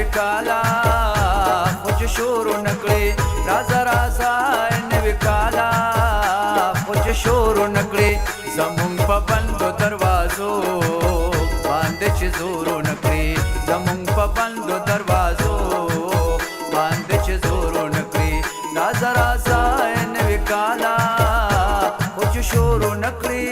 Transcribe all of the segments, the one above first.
وکالا خو چې شور نکړي رازه رازه نوې کالا خو چې شور نکړي زمونږ په بندو دروازو باندې چې زور نکړي زمونږ په بندو دروازو باندې چې زور نکړي رازه رازه نوې کالا خو چې شور نکړي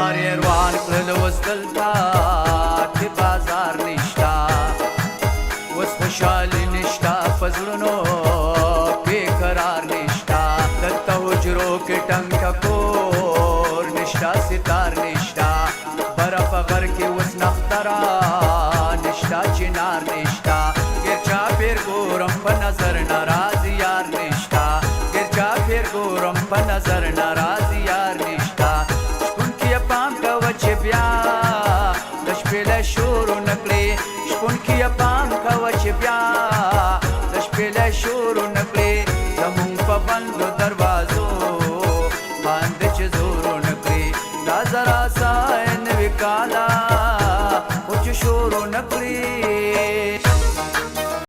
خاري روان کړل اوس دلته چې بازار نشتا اوس خوشحالي نشتا په زړونو کې قرار نشتا دلته حجرو کې ټنګ ټکور نشتا ستار نشتا برف غر کې اوس نخترا نشتا چنار نشتا ګرچا پیر ګورم په نظر ناراض یار نشتا ګرچا پیر ګورم په نظر ناراض یار نشتا پام کوه چې بیا د شپې له شور نکړې شپون کې پام کوه چې بیا د شپې له شور نکړې زمونږ په بندو دروازو باندې چې زور نکړې رازه رازه نوې کالا خو چې شور نکړې